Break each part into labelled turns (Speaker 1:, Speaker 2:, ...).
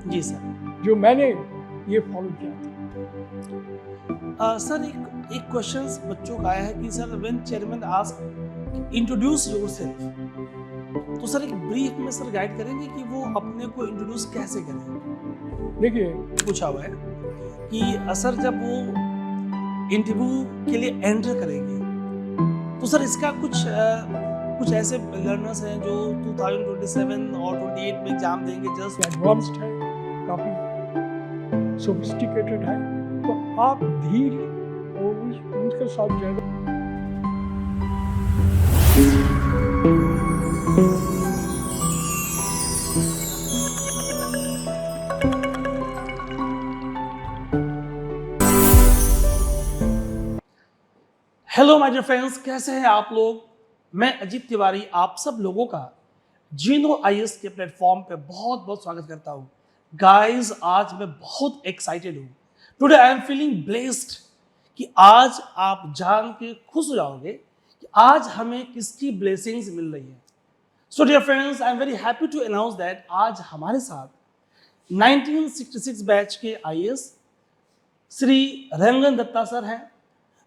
Speaker 1: जी sir.
Speaker 2: जो मैंने ये फॉलो किया था।
Speaker 1: सर एक क्वेश्चन बच्चों का आया है कि sir when chairman ask introduce yourself, तो सर एक ब्रीफ में सर गाइड करेंगे कि वो अपने को इंट्रोड्यूस कैसे करें।
Speaker 2: देखिए,
Speaker 1: पूछा हुआ है कि सर जब वो इंटरव्यू के लिए एंटर करेंगे, तो सर इसका कुछ ऐसे लर्नर्स हैं जो 2027 और 28 में एग्जाम देंगे जस्ट
Speaker 2: एडवांस्ड है, काफ़ी सोफिस्टिकेटेड है, तो आप धीरे और उनके साथ ज़्यादा
Speaker 1: हेलो माय डियर फ्रेंड्स, कैसे हैं आप लोग। मैं अजीत तिवारी आप सब लोगों का जीनो आईएएस के प्लेटफॉर्म पे बहुत बहुत स्वागत करता हूं। गाइस, आज मैं बहुत एक्साइटेड हूं। Today I am feeling blessed कि आज आप जान के खुश हो जाओगे कि आज हमें किसकी ब्लेसिंग्स मिल रही है। So dear friends, I am very happy to announce that आज हमारे साथ 1966 बैच के आईएएस श्री रंगन दत्ता सर हैं।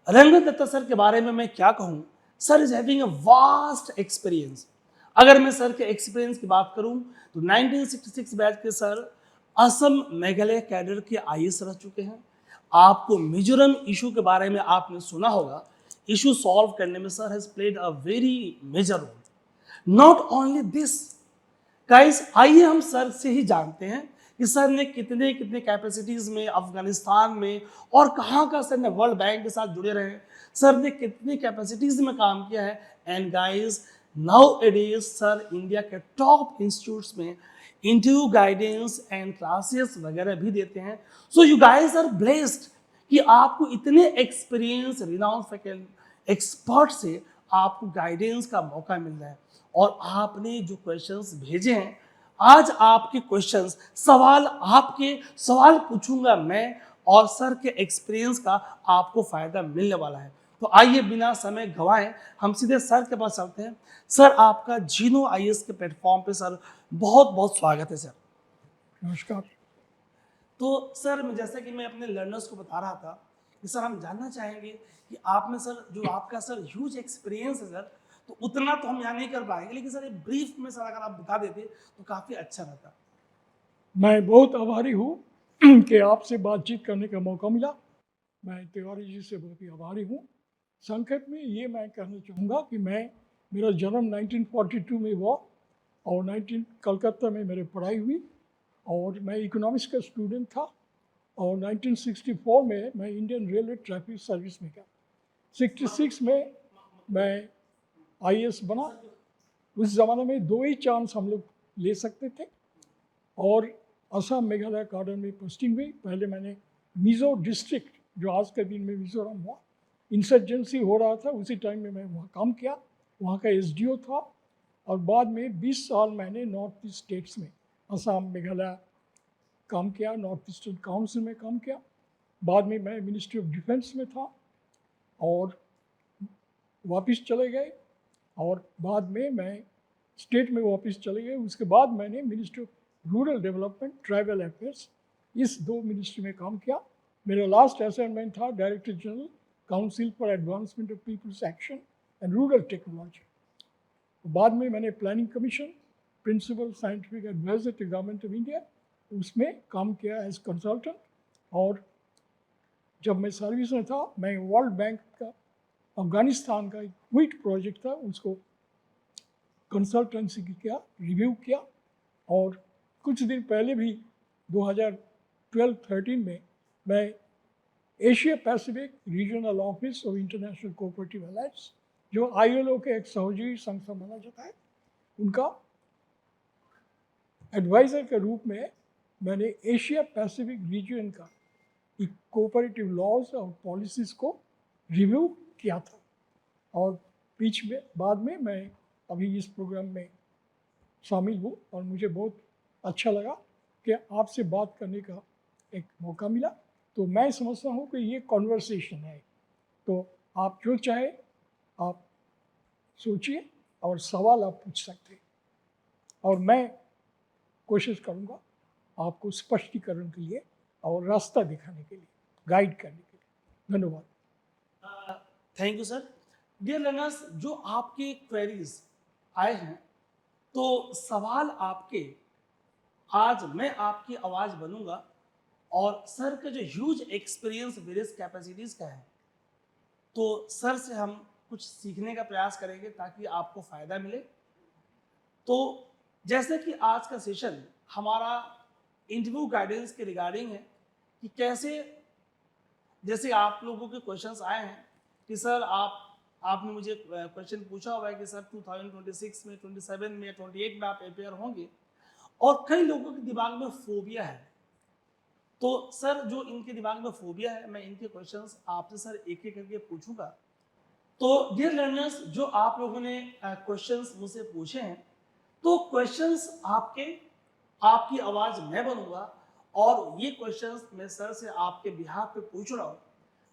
Speaker 1: रंगन दत्ता सर के बारे में मैं क्या कहूँ, sir is having a vast experience. अगर मैं सर के एक्सपीरियंस की बात करूँ तो 1966 बैच के सर असम मेघालय कैडर के आईएएस रह चुके हैं। आपको मिजोरम इशू के बारे में आपने सुना होगा। इशू सॉल्व करने में sir has played a very major role. Not only this guys, आइए हम सर से ही जानते हैं कि सर ने कितने कितने कैपेसिटीज में अफगानिस्तान में और कहाँ सर ने वर्ल्ड बैंक के साथ जुड़े रहे। सर ने कितनी कैपेसिटीज में काम किया है। एंड गाइस, नाउ एडेज सर इंडिया के टॉप इंस्टीट्यूट्स में इंटरव्यू गाइडेंस एंड क्लासेस वगैरह भी देते हैं। So you guys are blessed कि आपको इतने एक्सपीरियंस रिनाउंड फैकल्टी एक्सपर्ट से आपको गाइडेंस का मौका मिल रहा है। और आपने जो क्वेश्चंस भेजे हैं, आज आपके क्वेश्चंस सवाल पूछूंगा मैं, और सर के एक्सपीरियंस का आपको फायदा मिलने वाला है। तो आइए बिना समय गवाएं हम सीधे सर के पास चलते हैं। सर, आपका जीनो आईएएस के प्लेटफॉर्म पे सर बहुत बहुत स्वागत है सर।
Speaker 2: नमस्कार।
Speaker 1: तो सर, जैसा कि मैं अपने लर्नर्स को बता रहा था कि सर हम जानना चाहेंगे कि आप में सर जो आपका सर ह्यूज एक्सपीरियंस है सर, तो उतना तो हम यहाँ नहीं कर पाएंगे, लेकिन सर एक ब्रीफ में सर अगर आप बता देते तो काफ़ी अच्छा रहता।
Speaker 2: मैं बहुत आभारी हूँ कि आपसे बातचीत करने का मौका मिला। मैं तिवारी जी से बहुत ही आभारी हूँ। संक्षेप में ये मैं कहना चाहूँगा कि मेरा जन्म 1942 में हुआ और 19 कलकत्ता में मेरी पढ़ाई हुई और मैं इकोनॉमिक्स का स्टूडेंट था। और 1964 में मैं इंडियन रेलवे ट्रैफिक सर्विस में गया। 66 में मैं आईएएस बना। उस ज़माने में 2 ही चांस हम लोग ले सकते थे और असम मेघालय कार्डर में पोस्टिंग हुई। पहले मैंने मिज़ो डिस्ट्रिक्ट, जो आज के दिन में मिज़ोरम हुआ, इंसर्जेंसी हो रहा था, उसी टाइम में मैं वहाँ काम किया, वहाँ का एसडीओ था। और बाद में 20 साल मैंने नॉर्थ ईस्ट स्टेट्स में असम मेघालय काम किया, नॉर्थ ईस्टर्न काउंसिल में काम किया। बाद में मैं मिनिस्ट्री ऑफ डिफेंस में था और वापस चले गए, और बाद में मैं स्टेट में वापस चले गए। उसके बाद मैंने ministry of rural development, tribal affairs, इस 2 मिनिस्ट्री में काम किया। मेरा लास्ट असाइनमेंट था director general council for advancement of people's action and rural technology. बाद में मैंने planning commission, principal scientific adviser to government of India, उसमें काम किया एज कंसल्टेंट। और जब मैं सर्विस में था, मैं वर्ल्ड बैंक का अफगानिस्तान का एक क्विट प्रोजेक्ट था, उसको कंसल्टेंसी किया, रिव्यू किया। और कुछ दिन पहले भी 2012-13 में मैं Asia Pacific regional office of international cooperative alliance, जो आईएलओ के एक सहयोगी संस्था माना जाता है, उनका एडवाइज़र के रूप में मैंने एशिया पैसिफिक रीजन का कोऑपरेटिव लॉज और पॉलिसीज़ को रिव्यू किया था। और बीच में बाद में मैं अभी इस प्रोग्राम में शामिल हूँ और मुझे बहुत अच्छा लगा कि आपसे बात करने का एक मौका मिला। तो मैं समझता हूँ कि ये कॉन्वर्सेशन है, तो आप जो चाहे आप सोचिए और सवाल आप पूछ सकते हैं, और मैं कोशिश करूँगा आपको स्पष्टीकरण के लिए और रास्ता दिखाने के लिए, गाइड करने के लिए। धन्यवाद।
Speaker 1: Thank you sir. Dear learners, जो आपके क्वेरीज आए हैं, तो सवाल आपके, आज मैं आपकी आवाज़ बनूंगा और सर का जो ह्यूज एक्सपीरियंस वेरियस कैपेसिटीज़ का है, तो सर से हम कुछ सीखने का प्रयास करेंगे ताकि आपको फ़ायदा मिले। तो जैसे कि आज का सेशन हमारा इंटरव्यू गाइडेंस के रिगार्डिंग है कि कैसे, जैसे आप लोगों के क्वेश्चंस आए हैं कि सर आपने मुझे क्वेश्चन पूछा हुआ है कि सर 2026 में, 27 में, 28 में आप अपेयर होंगे, और कई लोगों के दिमाग में फोबिया है। तो सर, जो इनके दिमाग में फोबिया है, मैं इनके क्वेश्चंस आपसे सर एक एक करके पूछूंगा। तो डियर लर्नर्स, जो आप लोगों ने क्वेश्चंस मुझसे पूछे हैं, तो क्वेश्चंस आपकी आवाज़ मैं बनूंगा, और ये क्वेश्चंस मैं सर से आपके बिहाफ पे पूछ रहा हूँ।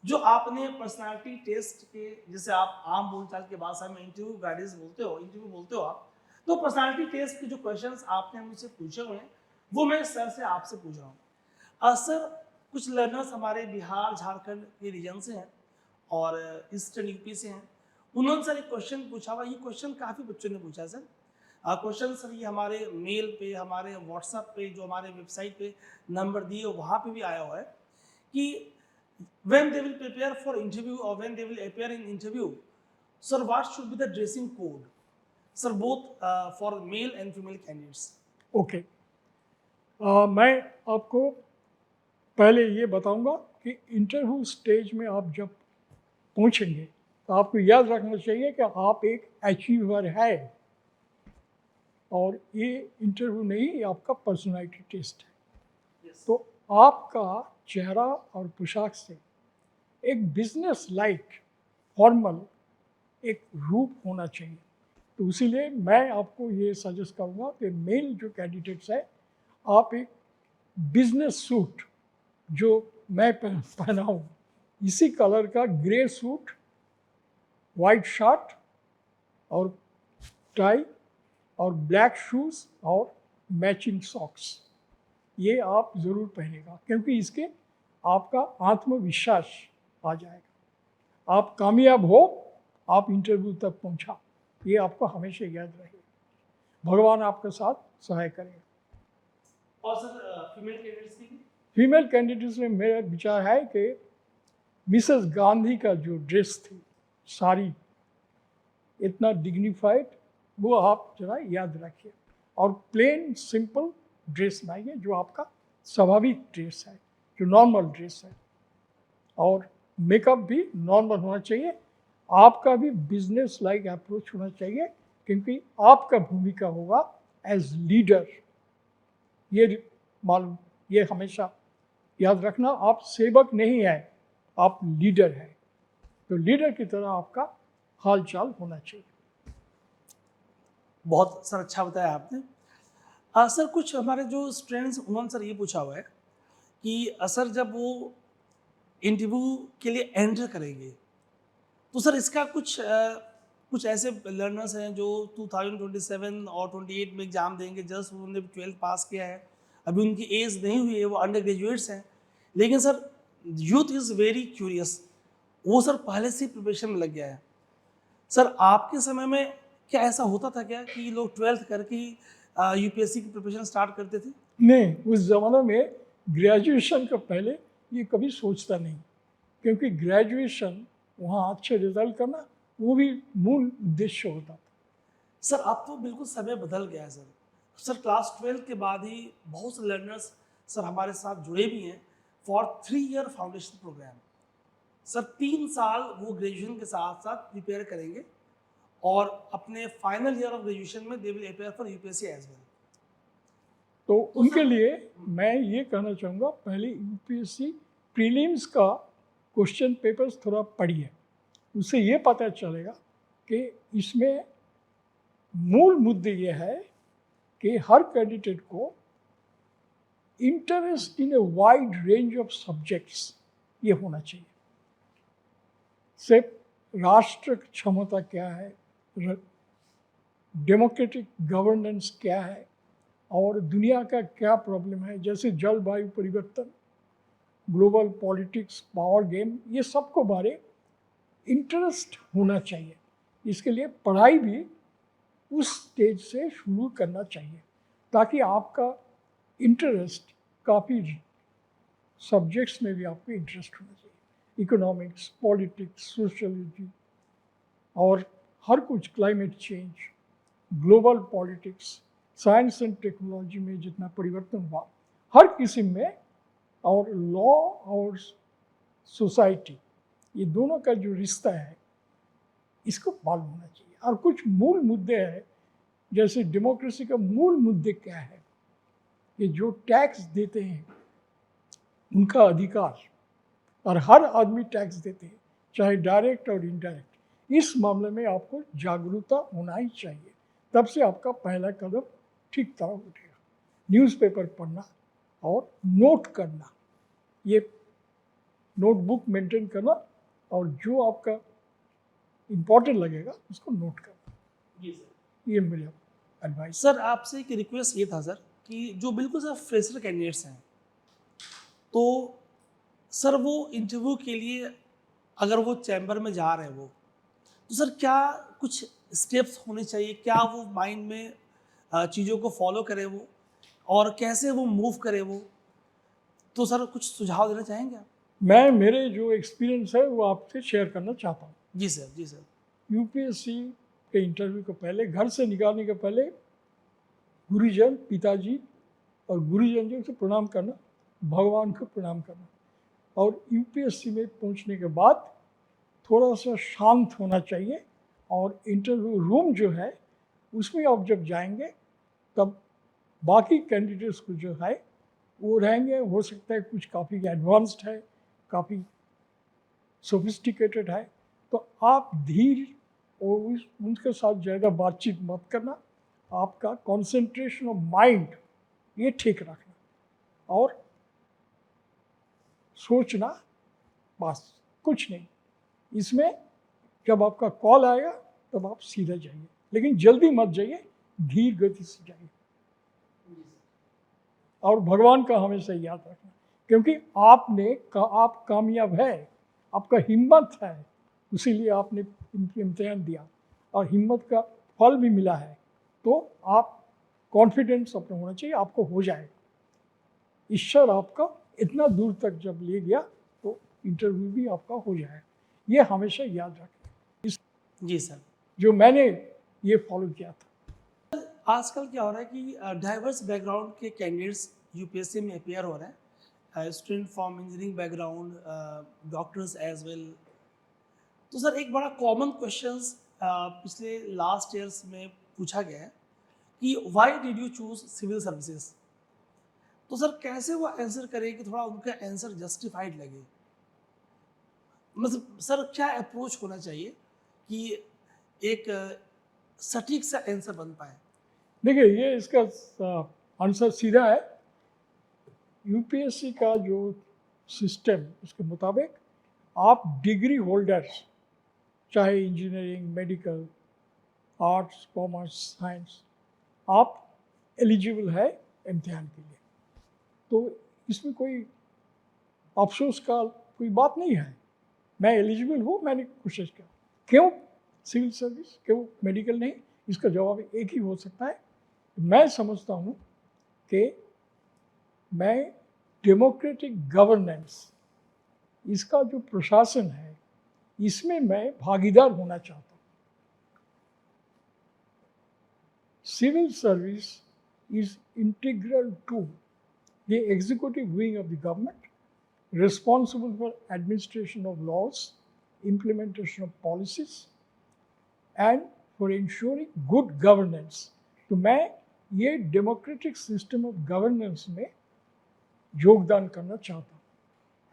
Speaker 1: जो आपने पर्सनालिटी टेस्ट के, जिसे आप आम बोलचाल की भाषा में इंटरव्यू गाइडेंस बोलते हो, इंटरव्यू बोलते हो आप, तो पर्सनालिटी टेस्ट के जो क्वेश्चंस आपने मुझसे पूछे हुए हैं, वो मैं सर से आपसे पूछ रहा हूँ। सर, कुछ लर्नर्स हमारे बिहार झारखंड के रीजन से हैं और ईस्टर्न यूपी से हैं। उन्होंने सर एक क्वेश्चन पूछा हुआ, ये क्वेश्चन काफ़ी बच्चों ने पूछा है सर। क्वेश्चन सर ये हमारे मेल पे, हमारे व्हाट्सएप पे, जो हमारे वेबसाइट पे नंबर दिए वहाँ पे भी आया हुआ है कि when they will prepare for interview or when they will appear in interview, sir, what should be the dressing code, sir, both for male and female candidates?
Speaker 2: Okay, मैं आपको पहले ये बताऊंगा कि इंटरव्यू स्टेज में आप जब पहुंचेंगे तो आपको याद रखना चाहिए कि आप एक अचीवर है, और ये इंटरव्यू नहीं, ये आपका पर्सनालिटी टेस्ट है।
Speaker 1: Yes.
Speaker 2: तो आपका चेहरा और पोशाक से एक बिजनेस लाइक फॉर्मल एक रूप होना चाहिए। तो इसीलिए मैं आपको ये सजेस्ट करूँगा कि मेल जो कैंडिडेट्स है, आप एक बिजनेस सूट जो मैं पहना हूँ, इसी कलर का ग्रे सूट, वाइट शर्ट और टाई और ब्लैक शूज़ और मैचिंग सॉक्स, ये आप ज़रूर पहनेगा, क्योंकि इसके आपका आत्मविश्वास आ जाएगा। आप कामयाब हो, आप इंटरव्यू तक पहुंचा, ये आपको हमेशा याद रहेगा। भगवान आपके साथ सहाय करेगा।
Speaker 1: और सर, फीमेल कैंडिडेट्स की?
Speaker 2: फीमेल कैंडिडेट्स में मेरा विचार है कि मिसेस गांधी का जो ड्रेस थी, साड़ी, इतना डिग्निफाइड, वो आप जरा याद रखिए, और प्लेन सिंपल ड्रेस लाइए जो आपका स्वाभाविक ड्रेस है, जो नॉर्मल ड्रेस है, और मेकअप भी नॉर्मल होना चाहिए। आपका भी बिजनेस लाइक अप्रोच होना चाहिए, क्योंकि आपका भूमिका होगा एज लीडर। ये मालूम, ये हमेशा याद रखना, आप सेवक नहीं है, आप लीडर है। तो लीडर की तरह आपका हाल चाल होना चाहिए।
Speaker 1: बहुत सर अच्छा बताया आपने। सर, कुछ हमारे जो स्टूडेंट्स, उन्होंने सर ये पूछा हुआ है कि सर, जब वो इंटरव्यू के लिए एंटर करेंगे, तो सर इसका कुछ ऐसे लर्नर्स हैं जो 2027 और 28 में एग्ज़ाम देंगे, जस्ट उन्होंने 12th पास किया है, अभी उनकी एज नहीं हुई है, वो अंडर ग्रेजुएट्स हैं, लेकिन sir youth is very curious, वो सर पहले से प्रिपरेशन में लग गया है। सर, आपके समय में क्या ऐसा होता था क्या कि लोग 12th करके ही यूपीएससी की प्रिपरेशन स्टार्ट करते थे?
Speaker 2: नहीं, उस ज़माने में ग्रेजुएशन का पहले ये कभी सोचता नहीं, क्योंकि ग्रेजुएशन वहाँ अच्छे रिजल्ट करना, वो भी मूल उद्देश्य होता था।
Speaker 1: सर, अब तो बिल्कुल समय बदल गया है सर। सर, क्लास 12 के बाद ही बहुत से लर्नर्स सर हमारे साथ जुड़े भी हैं for 3 year foundation programme. Sir 3 साल वो ग्रेजुएशन के साथ साथ प्रिपेयर करेंगे, और अपने फाइनल ईयर ऑफ ग्रेजुएशन में they will appear for UPSC as well.
Speaker 2: तो उनके लिए मैं ये कहना चाहूँगा, पहले यूपीएससी प्रीलिम्स का क्वेश्चन पेपर्स थोड़ा पढ़िए, उससे ये पता चलेगा कि इसमें मूल मुद्दे ये है कि हर कैंडिडेट को interest in a wide range of subjects ये होना चाहिए। सिर्फ राष्ट्र क्षमता क्या है, डेमोक्रेटिक गवर्नेंस क्या है, और दुनिया का क्या प्रॉब्लम है, जैसे जलवायु परिवर्तन, ग्लोबल पॉलिटिक्स, पावर गेम, ये सबको बारे इंटरेस्ट होना चाहिए। इसके लिए पढ़ाई भी उस स्टेज से शुरू करना चाहिए ताकि आपका इंटरेस्ट काफ़ी सब्जेक्ट्स में भी आपको इंटरेस्ट होना चाहिए, इकोनॉमिक्स, पॉलिटिक्स, सोशलिटी और हर कुछ, climate change, global politics, science and technology में जितना परिवर्तन हुआ हर किस्म में, और लॉ और सोसाइटी, ये दोनों का जो रिश्ता है इसको मालूम होना चाहिए। और कुछ मूल मुद्दे हैं, जैसे डेमोक्रेसी का मूल मुद्दे क्या है, कि जो टैक्स देते हैं उनका अधिकार, और हर आदमी टैक्स देते हैं, चाहे डायरेक्ट और इनडायरेक्ट। इस मामले में आपको जागरूकता होना ही चाहिए, तब से आपका पहला कदम ठीक तरह उठेगा। न्यूज़पेपर पढ़ना और नोट करना, ये नोटबुक मेंटेन करना, और जो आपका इम्पोर्टेंट लगेगा उसको नोट करना,
Speaker 1: जी सर।
Speaker 2: ये मेरा एडवाइस।
Speaker 1: सर आपसे एक रिक्वेस्ट ये था सर कि जो बिल्कुल सर फ्रेशर कैंडिडेट्स हैं, तो सर वो इंटरव्यू के लिए अगर वो चैम्बर में जा रहे हैं वो, तो सर क्या कुछ स्टेप्स होने चाहिए, क्या वो माइंड में चीज़ों को फॉलो करे वो, और कैसे वो मूव करे वो, तो सर कुछ सुझाव देना चाहेंगे आप?
Speaker 2: मैं मेरे जो एक्सपीरियंस है वो आपसे शेयर करना चाहता हूँ।
Speaker 1: जी सर, जी सर।
Speaker 2: यूपीएससी के इंटरव्यू को पहले, घर से निकालने के पहले, गुरुजन, पिताजी और गुरुजन जी से प्रणाम करना, भगवान को प्रणाम करना, और यूपीएससी में पहुंचने के बाद थोड़ा सा शांत होना चाहिए, और इंटरव्यू रूम जो है उसमें आप जब जाएंगे तब बाकी कैंडिडेट्स को जो है वो रहेंगे, हो सकता है कुछ काफ़ी एडवांस्ड है, काफ़ी सोफिस्टिकेटेड है, तो आप धीर और उनके साथ ज़्यादा बातचीत मत करना, आपका कंसंट्रेशन ऑफ माइंड ये ठीक रखना, और सोचना, बस कुछ नहीं। इसमें जब आपका कॉल आएगा तब आप सीधा जाइए, लेकिन जल्दी मत जाइए, धीर गति से जाइए, और भगवान का हमेशा याद रखना, क्योंकि आप कामयाब है, आपका हिम्मत है, इसीलिए आपने इम्तिहान दिया और हिम्मत का फल भी मिला है, तो आप कॉन्फिडेंस अपना होना चाहिए, आपको हो जाएगा। ईश्वर आपका इतना दूर तक जब ले गया तो इंटरव्यू भी आपका हो जाएगा, ये हमेशा याद रखें।
Speaker 1: जी सर।
Speaker 2: जो मैंने ये फॉलो किया था।
Speaker 1: आजकल क्या हो रहा है कि डाइवर्स बैकग्राउंड के कैंडिडेट्स यूपीएससी में अपेयर हो रहे हैं, student from engineering background, doctors as well. तो सर एक बड़ा कॉमन क्वेश्चंस पिछले लास्ट ईयर्स में पूछा गया है कि why did you choose civil services. तो सर कैसे वो आंसर करें कि थोड़ा उनका आंसर जस्टिफाइड लगे, मतलब सर क्या अप्रोच होना चाहिए कि एक सटीक सा आंसर बन पाए?
Speaker 2: देखिए, ये इसका आंसर सीधा है। यूपीएससी का जो सिस्टम, उसके मुताबिक आप डिग्री होल्डर्स, चाहे engineering, medical, arts, commerce, science, आप एलिजिबल है इम्तिहान के लिए, तो इसमें कोई अफसोस का कोई बात नहीं है। मैं एलिजिबल हूँ, मैंने कोशिश किया। क्यों सिविल सर्विस, क्यों मेडिकल नहीं? इसका जवाब एक ही हो सकता है। मैं समझता हूँ कि मैं डेमोक्रेटिक गवर्नेंस, इसका जो प्रशासन है, इसमें मैं भागीदार होना चाहता हूँ। Civil service is integral to the executive wing of the government, responsible for administration of laws, implementation of policies, and for ensuring good governance. तो मैं ये डेमोक्रेटिक सिस्टम ऑफ गवर्नेंस में योगदान करना चाहता हूँ।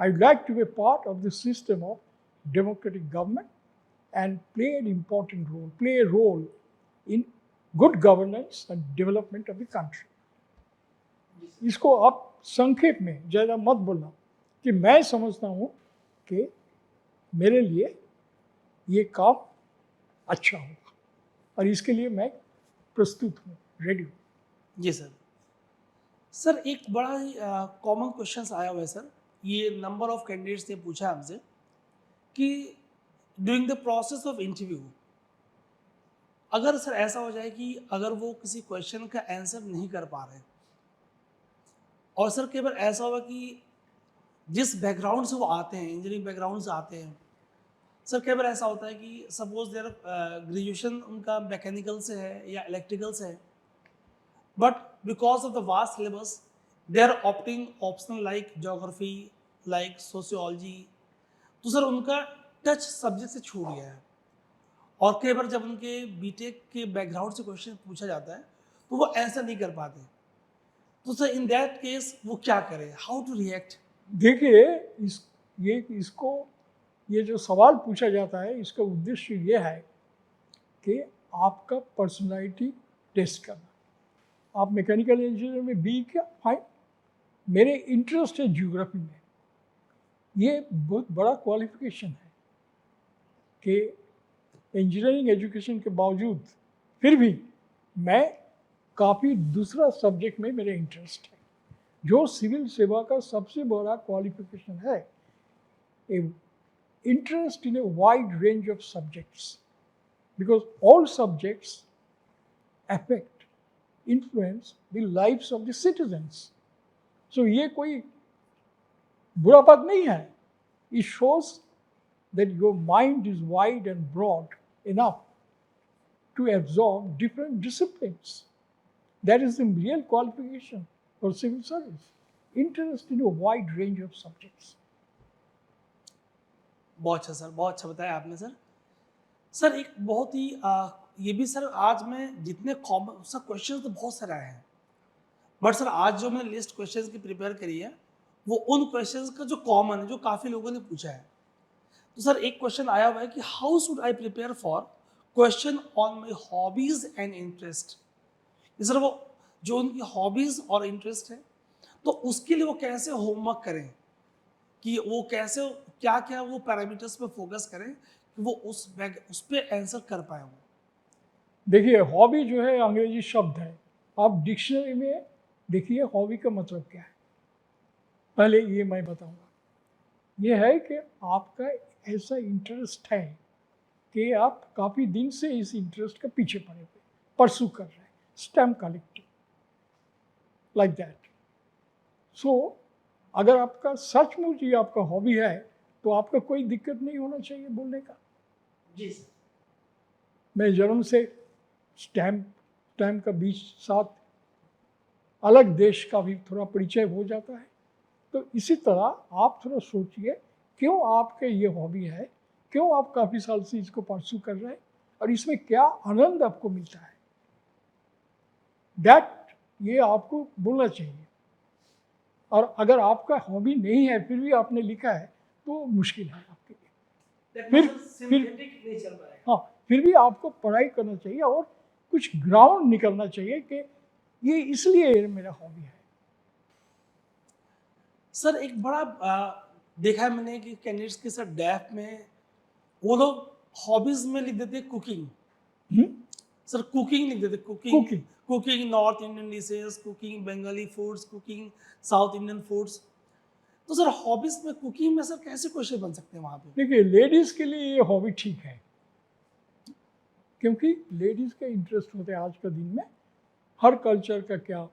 Speaker 2: I would like to be part of the system of democratic government and play an important role, play a role in good governance and development of the country. इसको आप संक्षेप में ज़्यादा मत बोलना, कि मैं समझता हूँ कि मेरे लिए ये काम अच्छा होगा, और इसके लिए मैं प्रस्तुत हूँ, रेडी हूँ।
Speaker 1: जी सर। सर एक बड़ा ही कॉमन क्वेश्चन आया हुआ है सर, ये नंबर ऑफ कैंडिडेट्स ने पूछा हमसे कि during the process of interview अगर सर ऐसा हो जाए कि अगर वो किसी क्वेश्चन का आंसर नहीं कर पा रहे और सर कई बार ऐसा होगा कि जिस बैकग्राउंड से वो आते हैं, इंजीनियरिंग बैकग्राउंड से आते हैं, सर कई बार ऐसा होता है कि सपोज देर ग्रेजुएशन उनका मैकेनिकल से है या इलेक्ट्रिकल से है, but because of the vast syllabus they are opting optional like geography, like sociology, तो सर उनका टच सब्जेक्ट से छूट गया है। और कई बार जब उनके बीटेक के बैकग्राउंड से क्वेश्चन पूछा जाता है तो वो आंसर नहीं कर पाते, तो सर इन दैट केस वो क्या करें, हाउ टू रिएक्ट?
Speaker 2: देखिए, ये जो सवाल पूछा जाता है, इसका उद्देश्य ये है कि आपका पर्सनालिटी टेस्ट करना। आप मैकेनिकल इंजीनियर में बी क्या, फाइन, मेरे इंटरेस्ट है ज्योग्राफी में, ये बहुत बड़ा क्वालिफिकेशन है कि इंजीनियरिंग एजुकेशन के बावजूद फिर भी मैं काफ़ी दूसरा सब्जेक्ट में मेरे इंटरेस्ट है, जो सिविल सेवा का सबसे बड़ा क्वालिफिकेशन है, interest in a wide range of subjects, because all subjects affect, influence the lives of the citizens. So ये कोई बुरा बात नहीं है. It shows that your mind is wide and broad enough to absorb different disciplines. That is the real qualification for civil service. Interest in a wide range of subjects.
Speaker 1: बहुत अच्छा sir, बहुत अच्छा बताया आपने सर। सर एक बहुत ही ये भी सर आज में जितने कॉमन सर क्वेश्चन तो बहुत सारे आए हैं, बट सर आज जो मैंने लिस्ट क्वेश्चंस की प्रिपेयर करी है वो उन क्वेश्चंस का जो कॉमन है, जो काफ़ी लोगों ने पूछा है। तो सर एक क्वेश्चन आया हुआ है कि how should I prepare for question on my hobbies and interest. Sir वो जो उनकी हॉबीज और इंटरेस्ट है तो उसके लिए वो कैसे होमवर्क करें, कि वो कैसे क्या क्या वो पैरामीटर्स पे फोकस करें कि वो उस पे आंसर कर पाए वो।
Speaker 2: देखिए, हॉबी जो है अंग्रेजी शब्द है, आप डिक्शनरी में देखिए हॉबी का मतलब क्या है। पहले ये मैं बताऊंगा, ये है कि आपका ऐसा इंटरेस्ट है कि आप काफ़ी दिन से इस इंटरेस्ट के पीछे पड़े हुए, परसू कर रहे हैं, स्टैम्प कलेक्टिंग, लाइक दैट। सो अगर आपका सचमुच ये आपका हॉबी है तो आपका कोई दिक्कत नहीं होना चाहिए बोलने का।
Speaker 1: जी सर।
Speaker 2: मैं जन्म से स्टैम्प का बीच साथ अलग देश का भी थोड़ा परिचय हो जाता है। तो इसी तरह आप थोड़ा सोचिए क्यों आपके ये हॉबी है, क्यों आप काफ़ी साल से इसको परसू कर रहे हैं और इसमें क्या आनंद आपको मिलता है, दैट ये आपको बोलना चाहिए। और अगर आपका हॉबी नहीं है फिर भी आपने लिखा है तो मुश्किल है आपके लिए। फिर भी आपको पढ़ाई करना चाहिए और कुछ ग्राउंड निकलना चाहिए कि ये इसलिए मेरा हॉबी है।
Speaker 1: सर एक बड़ा देखा है मैंने कि कैंडिडेट्स के साथ डैफ में वो लोग हॉबीज में लिख देते कुकिंग। सर कुकिंग लिख देते, cooking north Indian dishes, cooking Bengali foods, cooking south Indian foods. तो सर हॉबीज में कुकिंग में सर कैसे क्वेश्चन बन सकते हैं वहाँ पे?
Speaker 2: देखिए, लेडीज के लिए ये हॉबी ठीक है, क्योंकि लेडीज के इंटरेस्ट होते हैं आज के दिन में, हर कल्चर का क्या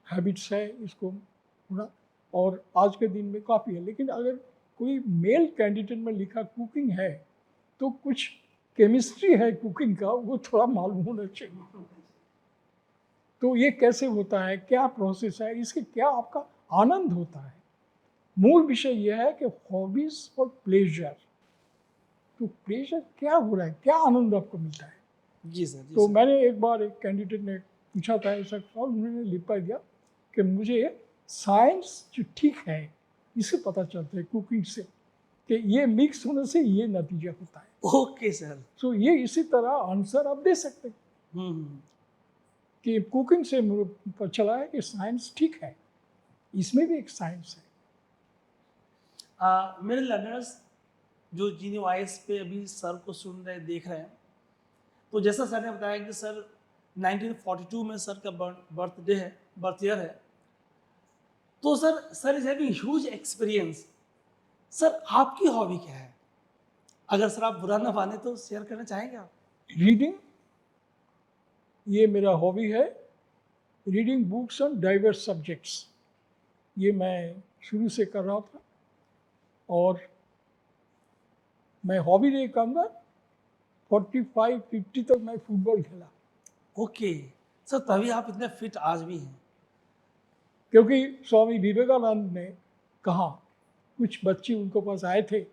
Speaker 2: हैबिट्स है इसको पूरा, और आज के दिन में काफ़ी है। लेकिन अगर कोई मेल कैंडिडेट में लिखा कुकिंग है तो कुछ केमिस्ट्री है कुकिंग का, वो थोड़ा मालूम होना चाहिए। तो ये कैसे होता है, क्या प्रोसेस है, इसके क्या आपका आनंद होता है। मूल विषय यह है कि हॉबीज और प्लेजर, तो प्लेजर क्या हो रहा है, क्या आनंद आपको मिलता है।
Speaker 1: जी सर। जी
Speaker 2: तो
Speaker 1: सर।
Speaker 2: मैंने एक बार एक कैंडिडेट ने पूछा था ऐसा सवाल, उन्होंने लिखा दिया कि मुझे साइंस जो ठीक है इसे पता चलता है कुकिंग से कि ये मिक्स होने से ये नतीजा होता है।
Speaker 1: Okay sir.
Speaker 2: सो ये इसी तरह आंसर आप दे सकते हैं कि कुकिंग से मुझे पता चला है कि साइंस ठीक है, इसमें भी एक साइंस है।
Speaker 1: मेरे लर्नर्स जो जीनी वाइस पे अभी सर को सुन रहे देख रहे हैं, तो जैसा सर ने बताया कि सर 1942 में सर का बर्थडे है, बर्थ ईयर है। तो sir is having huge experience. Sir आपकी हॉबी क्या है? अगर सर आप बुरा ना माने तो शेयर करना चाहेंगे आप?
Speaker 2: रीडिंग, ये मेरा हॉबी है। Reading books on diverse subjects, ये मैं शुरू से कर रहा था। और मैं हॉबी नहीं कहूँगा, 45-50 तक मैं फुटबॉल खेला,
Speaker 1: ओके सर, तभी आप इतने फिट आज भी हैं।
Speaker 2: क्योंकि स्वामी विवेकानंद ने कहा, कुछ बच्चे उनके पास आए थे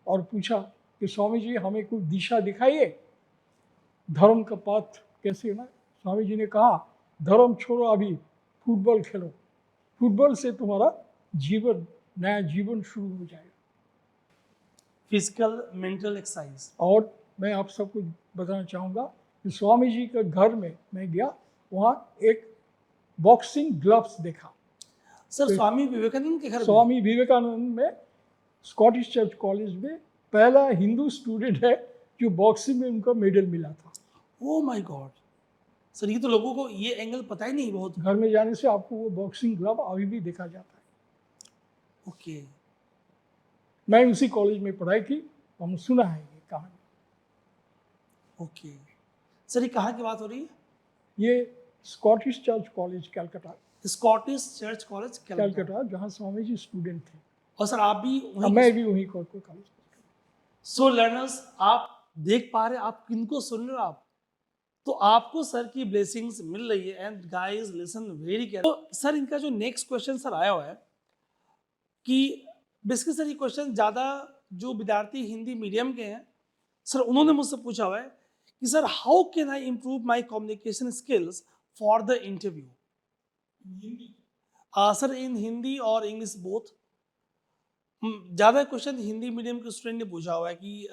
Speaker 2: और पूछा कि स्वामी जी हमें कुछ दिशा दिखाइए, धर्म का पथ कैसे होना। स्वामी जी ने कहा, धर्म छोड़ो, अभी फुटबॉल खेलो, फुटबॉल से तुम्हारा जीवन, नया जीवन शुरू हो जाएगा।
Speaker 1: Physical mental exercise.
Speaker 2: और मैं आप सबको बताना चाहूँगा कि स्वामी जी के घर में मैं गया, वहाँ एक बॉक्सिंग ग्लव्स देखा।
Speaker 1: सर
Speaker 2: तो
Speaker 1: स्वामी विवेकानंद के घर में?
Speaker 2: स्वामी विवेकानंद में स्कॉटिश चर्च कॉलेज में पहला हिंदू स्टूडेंट है जो बॉक्सिंग में उनको मेडल मिला था।
Speaker 1: ओ माय गॉड सर, ये तो लोगों को ये एंगल पता ही नहीं बहुत।
Speaker 2: घर में जाने से आपको वो बॉक्सिंग ग्लव अभी भी देखा जाता है।
Speaker 1: ओके
Speaker 2: मैं उसी कॉलेज में पढ़ाई की, हमने सुना है ये कहानी।
Speaker 1: ओके सर, ये कहाँ की बात हो रही है?
Speaker 2: ये Scottish church college Calcutta,
Speaker 1: Scottish church college Calcutta.
Speaker 2: Calcutta, जहाँ स्वामी जी स्टूडेंट थे।
Speaker 1: और सर आप भी
Speaker 2: और
Speaker 1: वहीं?
Speaker 2: मैं भी वहीं कॉलेज।
Speaker 1: सो लर्नर्स, आप देख पा रहे आप किनको सुन रहे हो आप? तो आपको सर की ब्लेसिंग्स मिल रही है। And guys listen very care. तो सर इनका जो नेक्स्ट क्वेश्चन सर आया हुआ है कि बेसिकली सर ये क्वेश्चन ज़्यादा जो विद्यार्थी हिंदी मीडियम के हैं सर, उन्होंने मुझसे पूछा हुआ है कि sir how can I improve my communication skills for the interview. Sir in Hindi और इंग्लिश बोथ। ज़्यादा क्वेश्चन हिंदी मीडियम के स्टूडेंट ने पूछा हुआ है कि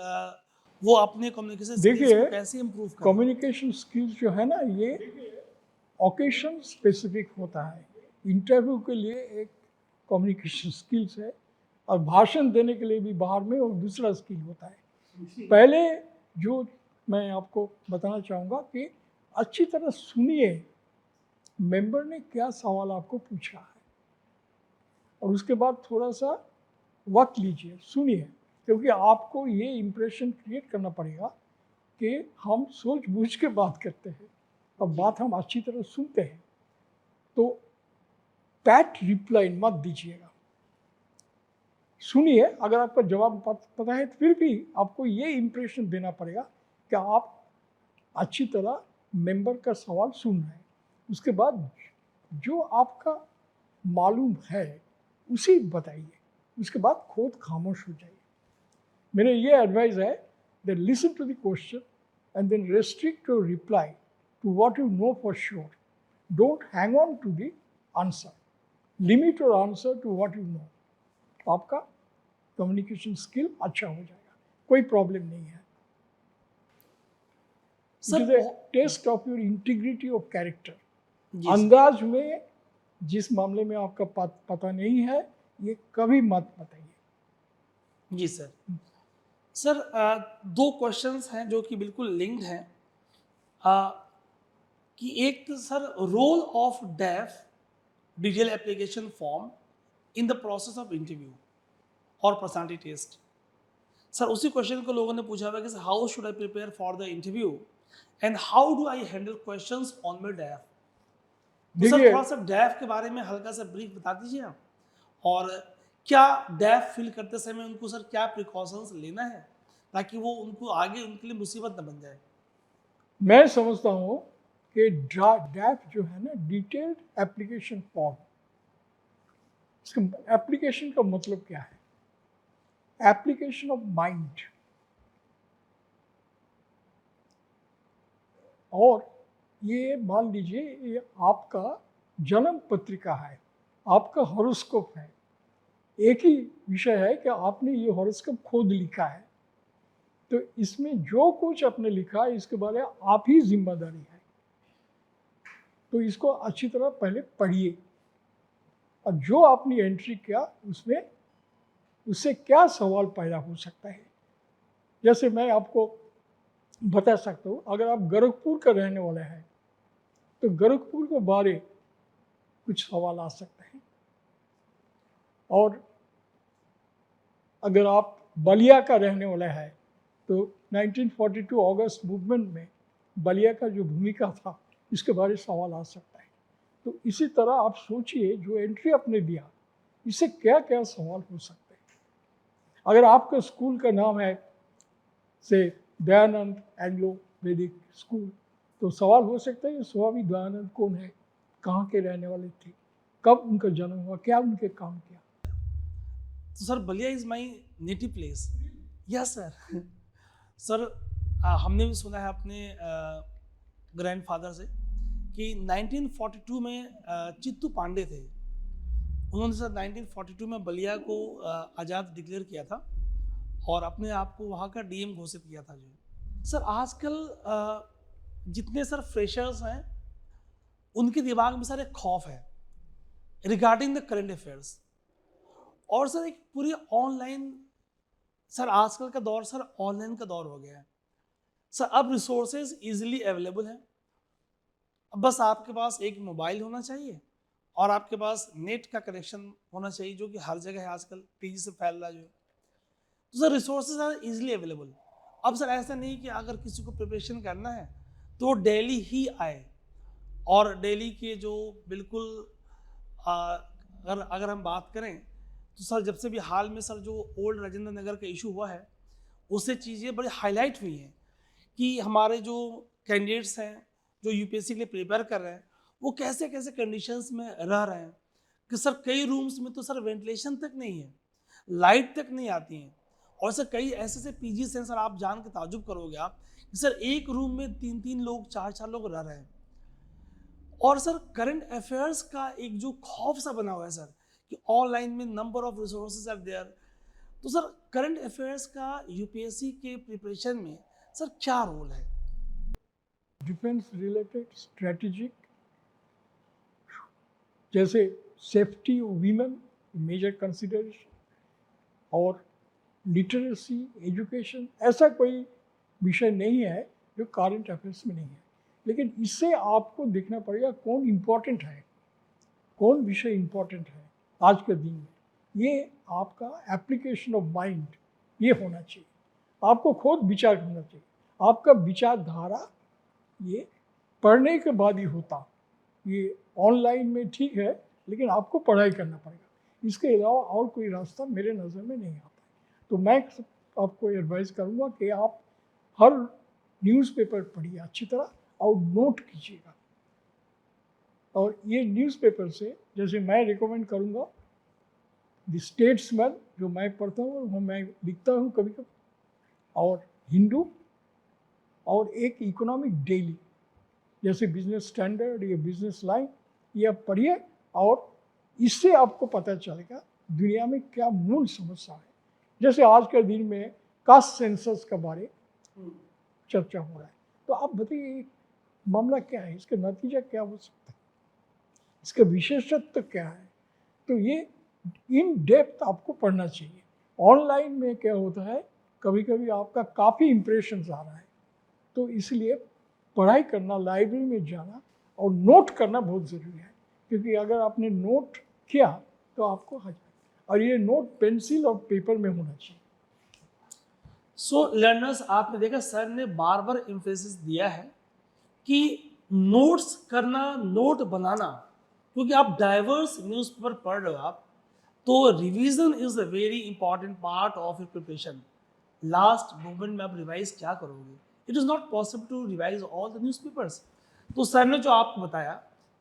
Speaker 1: वो अपने कम्युनिकेशन स्किल्स
Speaker 2: देखिए,
Speaker 1: को कैसे इम्प्रूव करें।
Speaker 2: कम्युनिकेशन स्किल्स जो है ना, ये ओकेशन स्पेसिफिक होता है। इंटरव्यू के लिए एक कम्युनिकेशन स्किल्स है, और भाषण देने के लिए भी बाहर में और दूसरा स्किल होता है। पहले जो मैं आपको बताना चाहूँगा कि अच्छी तरह सुनिए मेंबर ने क्या सवाल आपको पूछा है, और उसके बाद थोड़ा सा वक्त लीजिए, सुनिए, क्योंकि आपको ये इम्प्रेशन क्रिएट करना पड़ेगा कि हम सोच बूझ के बात करते हैं और बात हम अच्छी तरह सुनते हैं। तो पैट रिप्लाई मत दीजिएगा, सुनिए। अगर आपका जवाब पता है तो फिर भी आपको ये इम्प्रेशन देना पड़ेगा कि आप अच्छी तरह मेंबर का सवाल सुन रहे हैं। उसके बाद जो आपका मालूम है उसी बताइए, उसके बाद खुद खामोश हो जाइए। मेरे ये एडवाइस है that listen to the question and then restrict your reply to what you know for sure. Don't hang on to the answer. Limit your answer to what you know. आपका कम्युनिकेशन स्किल अच्छा हो जाएगा, कोई problem नहीं है। It is a test of your integrity of character. अंदाज में जिस मामले में आपका पता नहीं है, ये कभी मत बताइए।
Speaker 1: जी सर। सर दो क्वेश्चंस हैं जो कि बिल्कुल लिंक्ड हैं कि एक तो sir role of DAF detail application form in the process of interview और पर्सनालिटी टेस्ट। सर उसी क्वेश्चन को लोगों ने पूछा हुआ कि how should I prepare for the interview and how do I handle questions on my DAF. तो sir थोड़ा सा डेफ के बारे में हल्का सा ब्रीफ बता दीजिए आप, और क्या डेफ फिल करते समय उनको सर क्या प्रिकॉशंस लेना है ताकि वो उनको आगे उनके लिए मुसीबत न बन जाए।
Speaker 2: मैं समझता हूँ कि डेफ जो है ना, डिटेल्ड एप्लीकेशन फॉर्म, इसका एप्लीकेशन का मतलब क्या है? Application of mind. और ये मान लीजिए ये आपका जन्म पत्रिका है, आपका हॉरोस्कोप है, एक ही विषय है कि आपने ये हॉरोस्कोप खुद लिखा है, तो इसमें जो कुछ आपने लिखा है इसके बारे में आप ही जिम्मेदारी है। तो इसको अच्छी तरह पहले पढ़िए, और जो आपने एंट्री किया उसमें उससे क्या सवाल पैदा हो सकता है। जैसे मैं आपको बता सकता हूँ, अगर आप गोरखपुर का रहने वाले हैं तो गोरखपुर के बारे कुछ सवाल आ सकते हैं। और अगर आप बलिया का रहने वाला है तो 1942 अगस्त मूवमेंट में बलिया का जो भूमिका था इसके बारे में सवाल आ सकता है। तो इसी तरह आप सोचिए जो एंट्री आपने दिया इससे क्या क्या सवाल हो सकते हैं। अगर आपका स्कूल का नाम है से दयानंद एंग्लो वैदिक स्कूल तो सवाल हो सकता है स्वामी दयानंद कौन है, कहाँ के रहने वाले थे, कब उनका जन्म हुआ, क्या उनके काम किया।
Speaker 1: तो sir Ballia is my native place. Yes sir. Sir हमने भी सुना है अपने ग्रैंडफादर से कि 1942 में चित्तू पांडे थे, उन्होंने सर 1942 में बलिया को आज़ाद डिक्लेयर किया था और अपने आप को वहाँ का डीएम घोषित किया था। जो सर आजकल जितने सर फ्रेशर्स हैं उनके दिमाग में सर एक खौफ है रिगार्डिंग द करंट अफेयर्स, और सर एक पूरी ऑनलाइन, सर आजकल का दौर सर ऑनलाइन का दौर हो गया है सर। अब रिसोर्सेज इजीली अवेलेबल हैं, अब बस आपके पास एक मोबाइल होना चाहिए और आपके पास नेट का कनेक्शन होना चाहिए जो कि हर जगह है आजकल, तेजी से फैल रहा है जो। तो sir resources are easily available. अब सर ऐसा नहीं कि अगर किसी को प्रिपरेशन करना है तो वो डेली ही आए, और डेली के जो बिल्कुल अगर हम बात करें तो सर जब से भी हाल में सर जो ओल्ड राजेंद्र नगर का इशू हुआ है उससे चीज़ें बड़ी हाईलाइट हुई हैं कि हमारे जो कैंडिडेट्स हैं जो यूपीएससी के लिए प्रिपेयर कर रहे हैं वो कैसे कैसे कंडीशंस में रह रहे हैं कि सर कई रूम्स में तो सर वेंटिलेशन तक नहीं है, लाइट तक नहीं आती हैं, और सर कई ऐसे ऐसे पीजीज हैं सर, आप जान के ताजुब करोगे आप कि सर एक रूम में 3-3 लोग 4-4 लोग रह रहे हैं। और सर करंट अफेयर्स का एक जो खौफ सा बना हुआ है सर कि ऑनलाइन में number of resources are there, तो सर करंट अफेयर्स का यूपीएससी के प्रिपरेशन में सर क्या रोल है?
Speaker 2: डिफेंस रिलेटेड स्ट्रेटेजिक, जैसे सेफ्टी वीमेन मेजर कंसिडरेशन, और लिटरेसी एजुकेशन, ऐसा कोई विषय नहीं है जो करंट अफेयर्स में नहीं है। लेकिन इससे आपको देखना पड़ेगा कौन इम्पोर्टेंट है, कौन विषय इम्पोर्टेंट है आज के दिन में। ये आपका एप्लीकेशन ऑफ माइंड ये होना चाहिए, आपको खुद विचार करना चाहिए। आपका विचारधारा ये पढ़ने के बाद ही होता, ये ऑनलाइन में ठीक है लेकिन आपको पढ़ाई करना पड़ेगा, इसके अलावा और कोई रास्ता मेरे नज़र में नहीं आता। तो मैं आपको एडवाइस करूँगा कि आप हर न्यूज़पेपर पढ़िए अच्छी तरह और नोट कीजिएगा। और ये न्यूज़पेपर से जैसे मैं रिकमेंड करूँगा द स्टेट्समैन जो मैं पढ़ता हूँ वो मैं लिखता हूँ कभी कभी, और हिंदू, और एक इकोनॉमिक डेली जैसे बिजनेस स्टैंडर्ड या बिजनेस लाइन, ये आप पढ़िए और इससे आपको पता चलेगा दुनिया में क्या मूल समस्या है। जैसे आज के दिन में कास्ट सेंसस के बारे चर्चा हो रहा है, तो आप बताइए मामला क्या है, इसका नतीजा क्या हो सकता है, इसका विशेषत्व क्या है। तो ये इन डेप्थ आपको पढ़ना चाहिए। ऑनलाइन में क्या होता है कभी कभी आपका काफ़ी इम्प्रेशंस आ रहा है, तो इसलिए पढ़ाई करना, लाइब्रेरी में जाना और नोट करना बहुत ज़रूरी है, क्योंकि अगर आपने नोट किया तो आपको आ जाए, और ये नोट पेंसिल और पेपर में होना चाहिए।
Speaker 1: सो लर्नर्स, आपने देखा सर ने बार बार एम्फेसिस दिया है कि नोट्स करना, नोट बनाना, क्योंकि आप डाइवर्स न्यूज़पेपर पढ़ रहे हो आप, तो revision is a very important part of your preparation. Last moment में आप रिवाइज क्या करोगे, it is not possible to revise all the newspapers. तो सर ने जो आपको बताया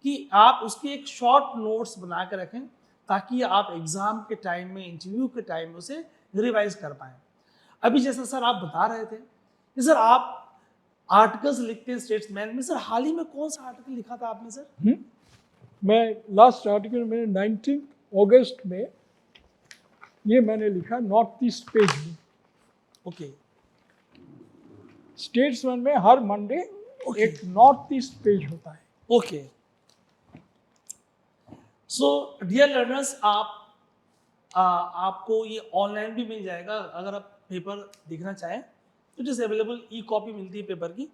Speaker 1: कि आप उसके एक शॉर्ट नोट्स बना के रखें ताकि आप एग्ज़ाम के टाइम में, इंटरव्यू के टाइम में उसे रिवाइज कर पाएँ। अभी जैसा सर आप बता रहे थे कि सर आप आर्टिकल्स लिखते हैं स्टेट्समैन में, सर हाल ही में कौन सा आर्टिकल लिखा था आपने सर?
Speaker 2: मैं लास्ट आर्टिकल मैंने 19 अगस्त में ये मैंने लिखा नॉर्थ ईस्ट पेज में।
Speaker 1: ओके।
Speaker 2: स्टेट्समैन में हर मंडे एक नॉर्थ ईस्ट पेज होता है।
Speaker 1: ओके। सो डियर लर्नर्स, आपको ये ऑनलाइन भी मिल जाएगा, अगर आप पेपर देखना चाहें तो it is available, E copy मिलती है पेपर की।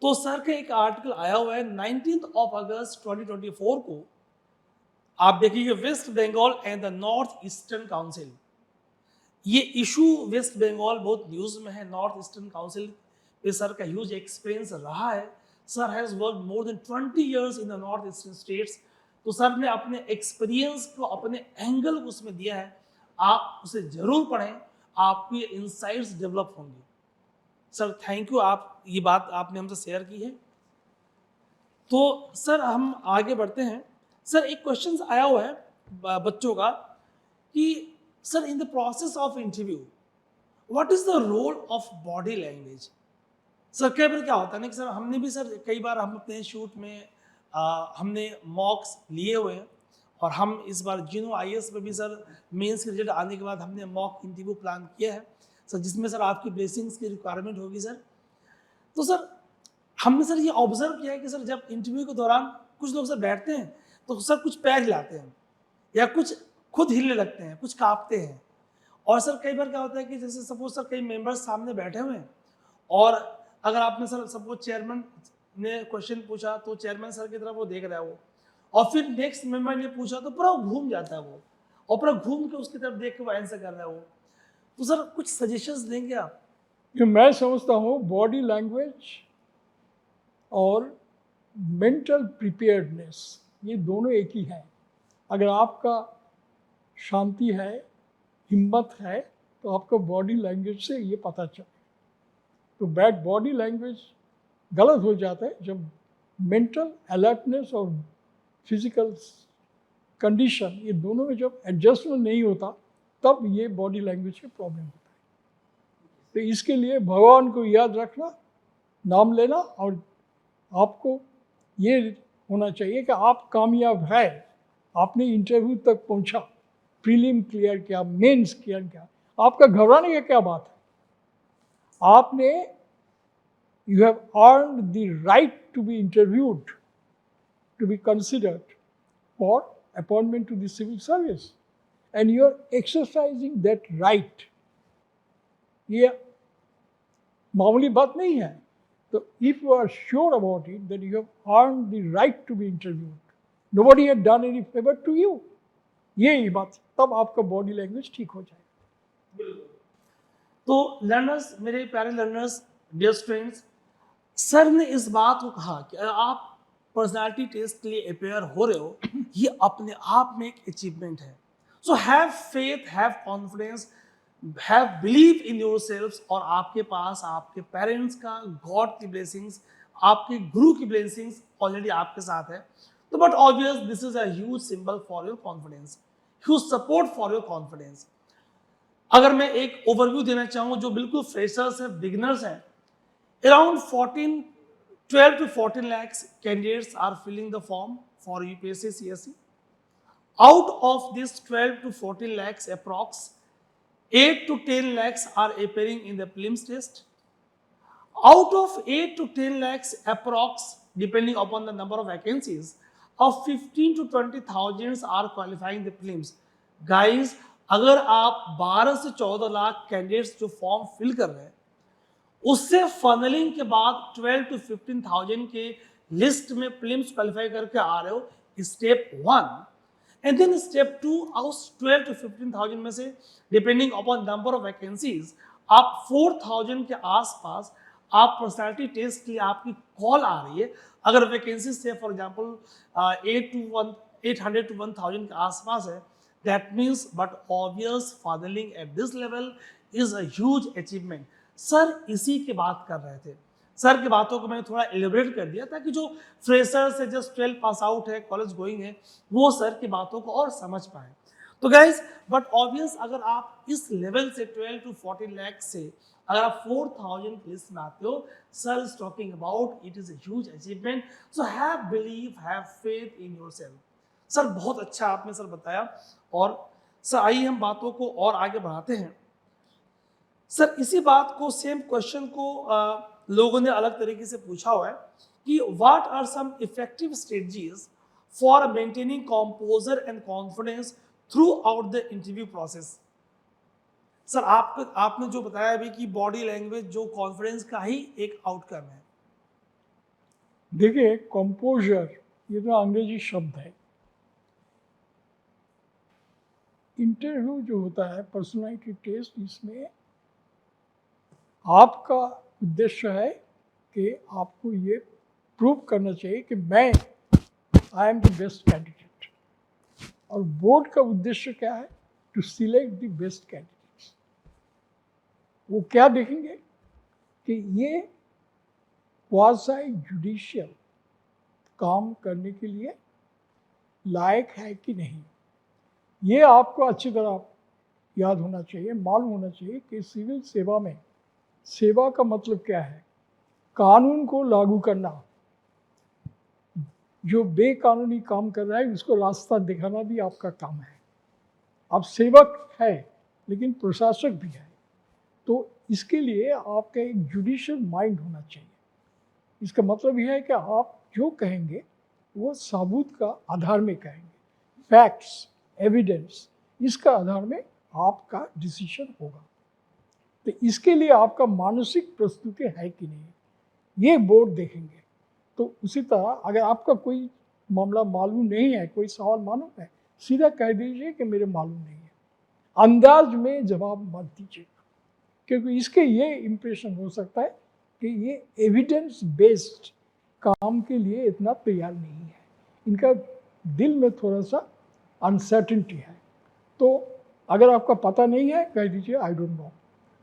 Speaker 1: तो सर का एक आर्टिकल आया हुआ है 19 अगस्त 2024 को, आप देखिए West Bengal and the North Eastern Council, ये इशू वेस्ट बंगाल बहुत न्यूज में है। नॉर्थ ईस्टर्न काउंसिल पे सर का ह्यूज एक्सपीरियंस रहा है। Sir has work more than 20 years in the North Eastern states. तो सर ने अपने एक्सपीरियंस को, अपने एंगल को उसमें दिया है। आप उसे जरूर पढ़ें, आपको ये इंसाइट्स डेवलप होंगे। सर थैंक यू, आप ये बात आपने हमसे शेयर की है। तो सर हम आगे बढ़ते हैं। सर एक क्वेश्चन आया हुआ है बच्चों का कि sir in the process of interview what is the role of body language. Sir कई बार क्या होता है ना कि सर हमने भी सर कई बार हम अपने शूट में हमने मॉक्स लिए हुए हैं, और हम इस बार जिनो आईएएस में भी सर मेंस के रिजल्ट आने के बाद हमने मॉक इंटरव्यू प्लान किया है सर, जिसमें सर आपकी ब्लेसिंग्स की रिक्वायरमेंट होगी सर। तो सर हमने सर ये ऑब्जर्व किया है कि सर जब इंटरव्यू के दौरान कुछ लोग सर बैठते हैं तो सर कुछ पैर हिलाते हैं या कुछ खुद हिलने लगते हैं, कुछ कांपते हैं। और सर कई बार क्या होता है कि जैसे सपोज सर कई मेंबर्स सामने बैठे हुए हैं, और अगर आपने सर सपोज चेयरमैन ने क्वेश्चन पूछा तो चेयरमैन सर की तरफ वो देख रहा है वो, और फिर नेक्स्ट मेंबर ने पूछा तो पूरा घूम जाता है वो, और पूरा घूम के उसकी तरफ देख के वो आंसर कर रहा है वो। तो सर कुछ सजेशंस देंगे आप?
Speaker 2: कि मैं समझता हूँ बॉडी लैंग्वेज और मेंटल प्रिपेयर्डनेस ये दोनों एक ही हैं। अगर आपका शांति है, हिम्मत है, तो आपका बॉडी लैंग्वेज से ये पता चले। तो बैड बॉडी लैंग्वेज गलत हो जाता है जब मेंटल अलर्टनेस और फिजिकल कंडीशन ये दोनों में जब एडजस्टमेंट नहीं होता तब ये बॉडी लैंग्वेज के प्रॉब्लम होता है। तो इसके लिए भगवान को याद रखना, नाम लेना, और आपको ये होना चाहिए कि आप कामयाब है, आपने इंटरव्यू तक पहुंचा, प्रीलिम क्लियर किया, मेंस क्लियर किया, आपका घबराने की क्या बात है। आपने you have earned the right to be interviewed, to be considered for appointment to the civil service, and you are exercising that right. ये मामूली बात नहीं है। तो if you are sure about it that you have earned the right to be interviewed, nobody had done any favor to you, ये बात, तब आपका बॉडी लैंग्वेज ठीक हो जाएगा।
Speaker 1: तो लर्नर्स, मेरे प्यारे लर्नर्स, डियर स्टूडेंट्स, सर ने इस बात को कहा कि अगर आप पर्सनालिटी टेस्ट के लिए अपेयर हो रहे हो, ये अपने आप में एक अचीवमेंट है। So have faith, have confidence, have believe in your self, और आपके पास आपके पेरेंट्स का, गॉड की ब्लेसिंग्स, आपके गुरु की ब्लेसिंग्स ऑलरेडी आपके साथ है। तो but obvious this is a huge symbol for your confidence, huge support for your confidence. अगर मैं एक ओवरव्यू देना चाहूँ जो बिल्कुल फ्रेशर्स है, बिगिनर्स हैं, around 12 to 14 lakhs candidates are filling the form for UPSC CSE. Out of this 12 to 14 lakhs approx, 8 to 10 lakhs are appearing in the prelims test. Out of 8 to 10 lakhs approx, depending upon the number of vacancies, of 15 to 20,000 are qualifying the prelims. Guys, अगर आप 12 से 14 lakh candidates जो form fill कर रहे हैं, उससे funnelling के बाद 12 to 15,000 के लिस्ट में प्रीलिम्स क्वालिफाई करके आ रहे हो, स्टेप 1, एंड देन स्टेप 2, उस 12 to 15,000 में से depending upon number of vacancies आप 4,000 के आसपास आप पर्सनालिटी टेस्ट के लिए आपकी कॉल आ रही है। अगर वैकेंसी से फॉर एग्जांपल 800 to 1,000 के आसपास है, that means but obvious funnelling at this level is a huge achievement. Sir इसी की बात कर रहे थे। सर की बातों को मैंने थोड़ा एलिब्रेट कर दिया ताकि जो फ्रेशर से जस्ट 12 पास आउट है, कॉलेज गोइंग है, वो सर की बातों को और समझ पाए। तो गाइज बट ऑब्वियस अगर आप इस लेवल से 12 to 14 लाख से अगर आप 4,000 की लिस्ट में आते हो, sir is talking about it is a huge achievement. So have believe, have faith in yourself. Sir बहुत अच्छा आपने सर बताया, और सर आइए हम बातों को और आगे बढ़ाते हैं। सर इसी बात को, सेम क्वेश्चन को लोगों ने अलग तरीके से पूछा हुआ है कि what are some effective strategies for maintaining composure and confidence throughout the interview process. Sir आपने जो बताया अभी कि बॉडी लैंग्वेज जो कॉन्फिडेंस का ही एक आउटकम है।
Speaker 2: देखिए, कंपोजर ये तो अंग्रेजी शब्द है। इंटरव्यू जो होता है पर्सनालिटी टेस्ट, इसमें आपका उद्देश्य है कि आपको ये प्रूव करना चाहिए कि मैं I am the best candidate, और बोर्ड का उद्देश्य क्या है? To select the best candidates. वो क्या देखेंगे कि ये क्वाज़ी जुडिशियल काम करने के लिए लायक है कि नहीं। ये आपको अच्छी तरह याद होना चाहिए, मालूम होना चाहिए कि सिविल सेवा में सेवा का मतलब क्या है? कानून को लागू करना, जो बेकानूनी काम कर रहा है उसको रास्ता दिखाना भी आपका काम है। आप सेवक है लेकिन प्रशासक भी है, तो इसके लिए आपका एक जुडिशियल माइंड होना चाहिए। इसका मतलब यह है कि आप जो कहेंगे वो सबूत का आधार में कहेंगे, फैक्ट्स, एविडेंस, इसका आधार में आपका डिसीजन होगा। तो इसके लिए आपका मानसिक प्रस्तुति है कि नहीं, ये बोर्ड देखेंगे। तो उसी तरह अगर आपका कोई मामला मालूम नहीं है, कोई सवाल मालूम है, सीधा कह दीजिए कि मेरे मालूम नहीं है। अंदाज में जवाब मत दीजिए, क्योंकि इसके ये इम्प्रेशन हो सकता है कि ये एविडेंस बेस्ड काम के लिए इतना तैयार नहीं है, इनका दिल में थोड़ा सा अनसर्टेनिटी है। तो अगर आपका पता नहीं है, कह दीजिए आई डोंट नो,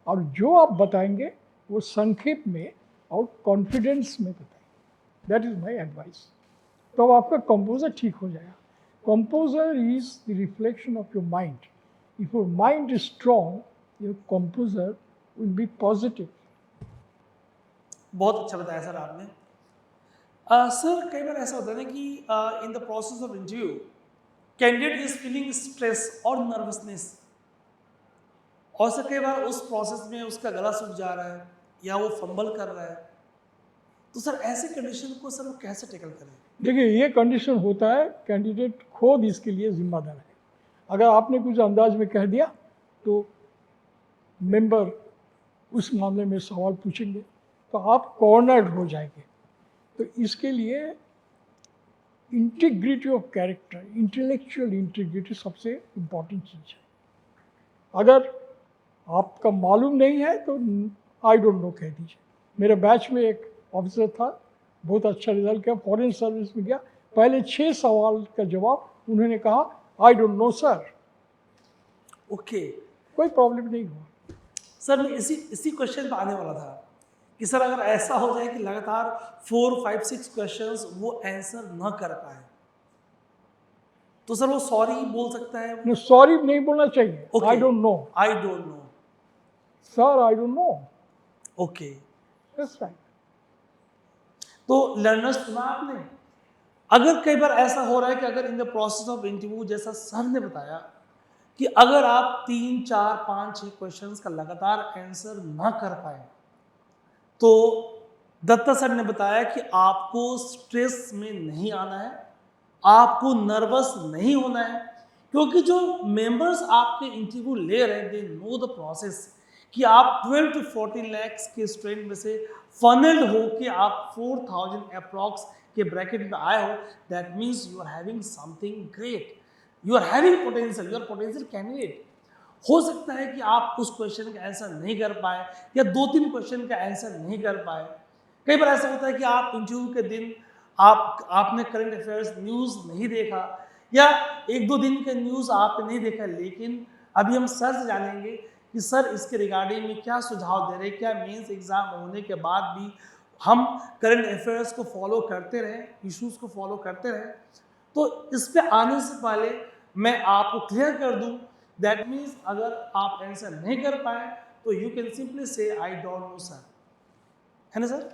Speaker 2: और जो आप बताएंगे वो संक्षेप में और कॉन्फिडेंस में बताएं। That is my advice. तो अब आपका कंपोजर ठीक हो जाएगा। Composer is the reflection of your mind. If your mind is strong, your composer will be positive.
Speaker 1: बहुत अच्छा बताया सर आपने। सर कई बार ऐसा होता है ना कि इन the process of interview candidate is feeling stress और नर्वसनेस, और सर कई बार उस प्रोसेस में उसका गला सूख जा रहा है या वो फंबल कर रहा है, तो सर ऐसे कंडीशन को सर वो कैसे टैकल करें?
Speaker 2: देखिए, ये कंडीशन होता है, कैंडिडेट खुद इसके लिए जिम्मेदार है। अगर आपने कुछ अंदाज में कह दिया तो मेंबर उस मामले में सवाल पूछेंगे तो आप कॉर्नर्ड हो जाएंगे। तो इसके लिए integrity of character, intellectual integrity सबसे इम्पॉर्टेंट चीज़ है। अगर आपका मालूम नहीं है तो आई डोंट नो कह दीजिए। मेरे बैच में एक ऑफिसर था, बहुत अच्छा रिजल्ट किया, फॉरेन सर्विस में गया, पहले 6 सवाल का जवाब उन्होंने कहा I don't know sir.
Speaker 1: Okay,
Speaker 2: कोई प्रॉब्लम नहीं हुआ।
Speaker 1: सर मैं इसी क्वेश्चन पे आने वाला था कि सर अगर ऐसा हो जाए कि लगातार 4, 5, 6 क्वेश्चंस वो आंसर न कर पाए, तो सर वो सॉरी बोल सकता है?
Speaker 2: सॉरी नहीं बोलना चाहिए। I don't know,
Speaker 1: I don't know,
Speaker 2: sir I don't know.
Speaker 1: Okay,
Speaker 2: that's right.
Speaker 1: तो लर्नर्स सुना आपने। अगर कई बार ऐसा हो रहा है कि अगर इन द प्रोसेस ऑफ इंटरव्यू, जैसा सर ने बताया कि अगर आप 3, 4, 5, 6 क्वेश्चंस का लगातार आंसर ना कर पाए, तो दत्ता सर ने बताया कि आपको स्ट्रेस में नहीं आना है, आपको नर्वस नहीं होना है, क्योंकि जो मेंबर्स आपके इंटरव्यू ले रहे हैं दे नो द प्रोसेस कि आप 12 to 14 lakhs के स्टूडेंट में से फनल्ड हो कि आप 4000 अप्रॉक्स के ब्रैकेट में आए हो। That means you are having something great, you are having potential, you are potential candidate. हो सकता है कि आप उस क्वेश्चन का आंसर नहीं कर पाए या 2-3 क्वेश्चन का आंसर नहीं कर पाए। कई बार ऐसा होता है कि आप इंटरव्यू के दिन आपने करंट अफेयर्स न्यूज़ नहीं देखा या 1-2 दिन का न्यूज़ आपने नहीं देखा, लेकिन अभी हम सर से जानेंगे कि सर इसके रिगार्डिंग में क्या सुझाव दे रहे हैं, क्या मेंस एग्जाम होने के बाद भी हम करंट अफेयर्स को फॉलो करते रहें, इश्यूज को फॉलो करते रहें। तो इस पे आने से पहले मैं आपको क्लियर कर दूं, दैट मीन्स अगर आप आंसर नहीं कर पाए तो यू कैन सिंपली से आई डोंट नो सर, है ना sir?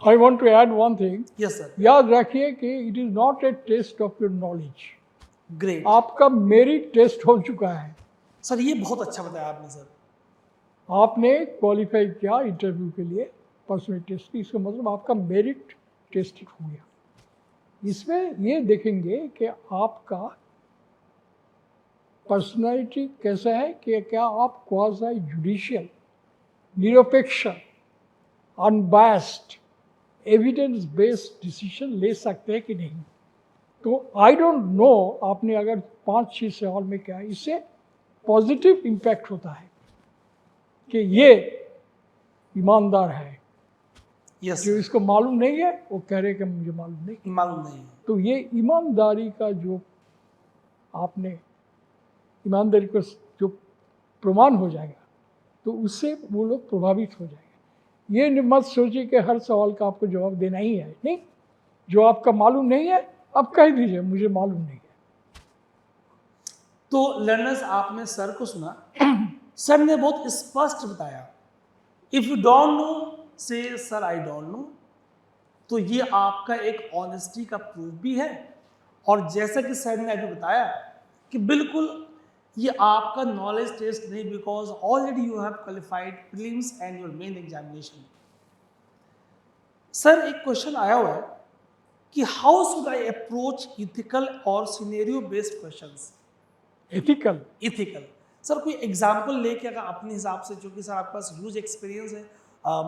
Speaker 2: I want to add one thing.
Speaker 1: Yes sir.
Speaker 2: याद रखिए कि it is not a test of your knowledge.
Speaker 1: Great,
Speaker 2: आपका मेरिट टेस्ट हो चुका है।
Speaker 1: सर ये बहुत अच्छा बताया आपने सर।
Speaker 2: आपने क्वालिफाई किया इंटरव्यू के लिए पर्सनैलिटी टेस्ट की, इसका मतलब आपका मेरिट टेस्ट हो गया। इसमें ये देखेंगे कि आपका पर्सनैलिटी कैसा है, कि क्या आप क्वाज़ी जुडिशियल, निरपेक्ष, अनबायस्ड, एविडेंस बेस्ड डिसीजन ले सकते हैं कि नहीं। तो आई डोंट नो आपने अगर 5-6 सवाल में क्या, इससे पॉजिटिव इम्पैक्ट होता है कि ये ईमानदार है।
Speaker 1: यस
Speaker 2: जो इसको मालूम नहीं है वो कह रहे कि मुझे मालूम नहीं।
Speaker 1: मालूम नहीं है।
Speaker 2: तो ये ईमानदारी का जो आपने ईमानदारी को जो प्रमाण हो जाएगा तो उससे वो लोग प्रभावित हो जाएंगे। ये मत सोचिए कि हर सवाल का आपको जवाब देना ही है, नहीं। जो आपका मालूम नहीं है आप कह दीजिए मुझे मालूम नहीं है।
Speaker 1: तो लर्नर्स, आपने सर को सुना, सर ने बहुत स्पष्ट बताया, इफ यू डोंट नो से सर आई डोंट नो। तो ये आपका एक ऑनेस्टी का प्रूफ भी है। और जैसा कि सर ने अभी बताया कि बिल्कुल ये आपका नॉलेज टेस्ट नहीं, because already you have qualified prelims and your main examination. Sir एक क्वेश्चन आया हुआ है कि how should I approach ethical और scenario based questions.
Speaker 2: Ethical
Speaker 1: ethical sir कोई एग्जाम्पल लेके अगर अपने हिसाब से, क्योंकि सर आपके पास ह्यूज एक्सपीरियंस है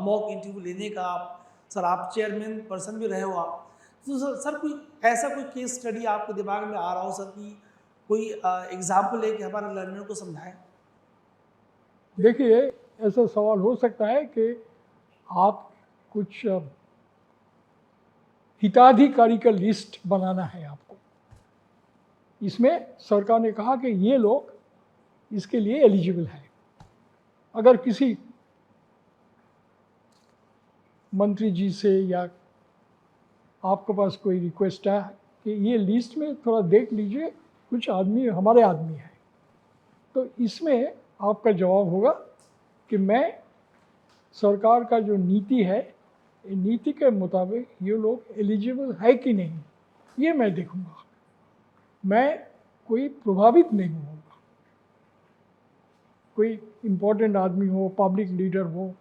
Speaker 1: मॉक इंटरव्यू लेने का, आप चेयरमैन पर्सन भी रहे हो आप, तो सर कोई ऐसा कोई केस स्टडी आपके दिमाग में आ रहा हो सर कि कोई एग्जाम्पल लेके हमारे लर्नर को समझाएं।
Speaker 2: देखिए, ऐसा सवाल हो सकता है कि आप कुछ हिताधिकारी का लिस्ट बनाना है आपको। इसमें सरकार ने कहा कि ये लोग इसके लिए एलिजिबल है। अगर किसी मंत्री जी से या आपके पास कोई रिक्वेस्ट है कि ये लिस्ट में थोड़ा देख लीजिए, कुछ आदमी हमारे आदमी है, तो इसमें आपका जवाब होगा कि मैं सरकार का जो नीति है, नीति के मुताबिक ये लोग एलिजिबल है कि नहीं, ये मैं देखूंगा। मैं कोई प्रभावित नहीं होगा। कोई इम्पोर्टेंट आदमी हो, पब्लिक लीडर हो,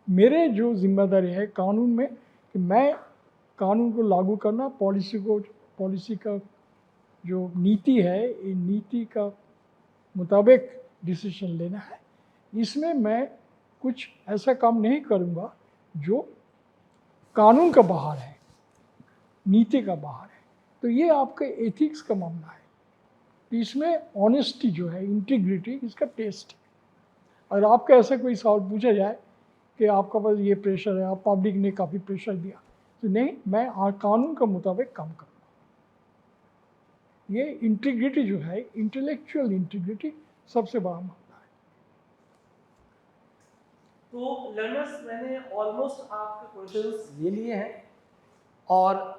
Speaker 2: मेरे जो जिम्मेदारी है कानून में कि मैं कानून को लागू करना, पॉलिसी का जो नीति है, ये नीति का मुताबिक डिसीजन लेना है। इसमें मैं कुछ ऐसा काम नहीं करूँगा जो कानून का बाहर है, नीति का बाहर है। तो ये आपके एथिक्स का मामला है। तो इसमें ऑनेस्टी जो है, इंटीग्रिटी, इसका टेस्ट है। अगर आपका ऐसा कोई सवाल पूछा जाए कि आपका पास ये प्रेशर है, आप पब्लिक ने काफ़ी प्रेशर दिया, तो नहीं, मैं कानून के मुताबिक काम करूँगा। ये इंटीग्रिटी जो है, इंटेलेक्चुअल इंटीग्रिटी, सबसे बड़ा मामला है।
Speaker 1: तो लर्नर्स, मैंने ऑलमोस्ट आपके क्वेश्चंस ले लिए हैं, और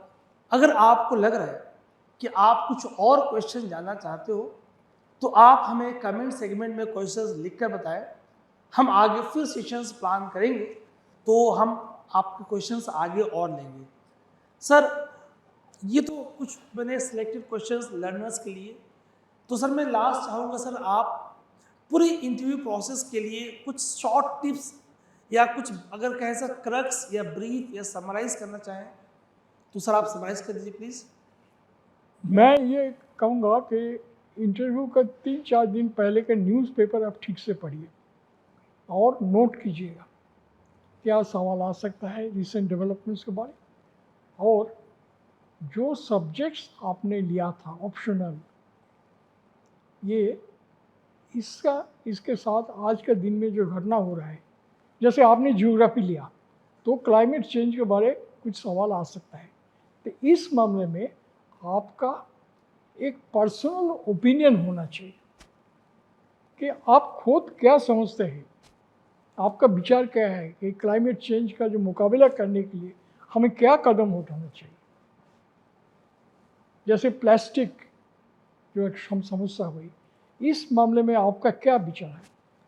Speaker 1: अगर आपको लग रहा है कि आप कुछ और क्वेश्चन जानना चाहते हो तो आप हमें कमेंट सेगमेंट में क्वेश्चंस लिखकर बताएं। हम आगे फिर सेशंस प्लान करेंगे तो हम आपके क्वेश्चंस आगे और लेंगे। सर ये तो कुछ मैंने सिलेक्टेड क्वेश्चंस लर्नर्स के लिए। तो सर मैं लास्ट चाहूँगा सर, आप पूरी इंटरव्यू प्रोसेस के लिए कुछ शॉर्ट टिप्स या कुछ अगर कहें सर क्रक्स या ब्रीफ या समराइज करना चाहें तो सर आप समराइज कर दीजिए प्लीज़।
Speaker 2: मैं ये कहूँगा कि इंटरव्यू का 3-4 दिन पहले का न्यूज़पेपर आप ठीक से पढ़िए और नोट कीजिएगा क्या सवाल आ सकता है रिसेंट डेवलपमेंट्स के बारे में। और जो सब्जेक्ट्स आपने लिया था ऑप्शनल, ये इसके साथ आज के दिन में जो घटना हो रहा है, जैसे आपने ज्योग्राफी लिया तो क्लाइमेट चेंज के बारे कुछ सवाल आ सकता है। तो इस मामले में आपका एक पर्सनल ओपिनियन होना चाहिए कि आप खुद क्या समझते हैं, आपका विचार क्या है कि क्लाइमेट चेंज का जो मुकाबला करने के लिए हमें क्या कदम उठाना चाहिए। जैसे प्लास्टिक जो एक समस्या हुई, इस मामले में आपका क्या विचार है।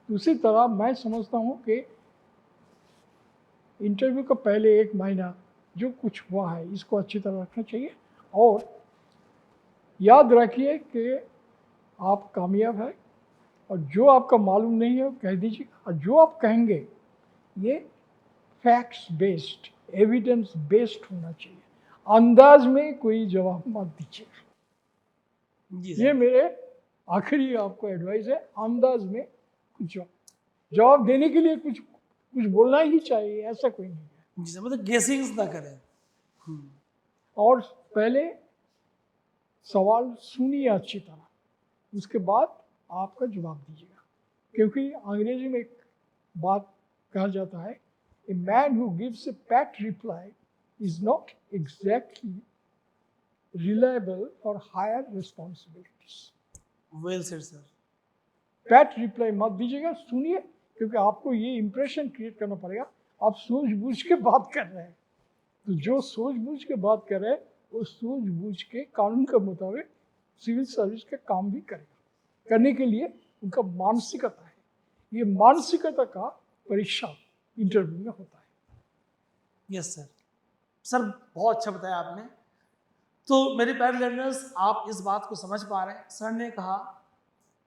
Speaker 2: उसी तरह मैं समझता हूँ कि इंटरव्यू का पहले 1 महीना जो कुछ हुआ है इसको अच्छी तरह रखना चाहिए। और याद रखिए कि आप कामयाब हैं, और जो आपका मालूम नहीं है वो कह दीजिए, और जो आप कहेंगे ये फैक्ट्स बेस्ड, एविडेंस बेस्ड होना चाहिए। अंदाज में कोई जवाब मत दीजिए। ये मेरे आखिरी आपको एडवाइस है। अंदाज में कुछ जवाब देने के लिए कुछ बोलना ही चाहिए, ऐसा कोई नहीं है।
Speaker 1: जी, मतलब गेसिंग्स ना करें।
Speaker 2: और पहले सवाल सुनिए अच्छी तरह, उसके बाद आपका जवाब दीजिएगा। क्योंकि अंग्रेजी में एक बात कहा जाता है, a man who gives a pat reply is not exactly reliable for higher responsibilities.
Speaker 1: Well said sir.
Speaker 2: Pat reply मत दीजिएगा, सुनिए, क्योंकि आपको ये इंप्रेशन क्रिएट करना पड़ेगा आप सूझबूझ के बात कर रहे हैं। तो जो सूझबूझ के बात कर रहे हैं वो सूझबूझ के कानून के मुताबिक सिविल सर्विस का काम भी करेगा। करने के लिए उनका मानसिकता है, ये मानसिकता का परीक्षा इंटरव्यू में होता है।
Speaker 1: Yes sir. सर बहुत अच्छा बताया आपने। तो मेरे प्यारे लर्नर्स, आप इस बात को समझ पा रहे हैं। सर ने कहा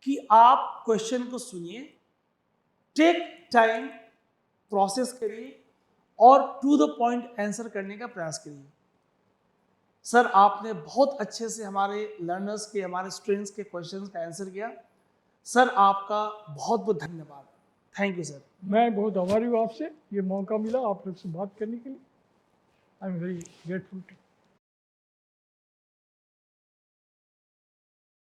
Speaker 1: कि आप क्वेश्चन को सुनिए, टेक टाइम, प्रोसेस करिए और टू द पॉइंट आंसर करने का प्रयास करिए। सर आपने बहुत अच्छे से हमारे लर्नर्स के, हमारे स्टूडेंट्स के क्वेश्चंस का आंसर किया। सर आपका बहुत बहुत धन्यवाद। Thank you sir.
Speaker 2: मैं बहुत आभारी हूँ आपसे, ये मौका मिला आप लोग से बात करने के लिए। I am very grateful to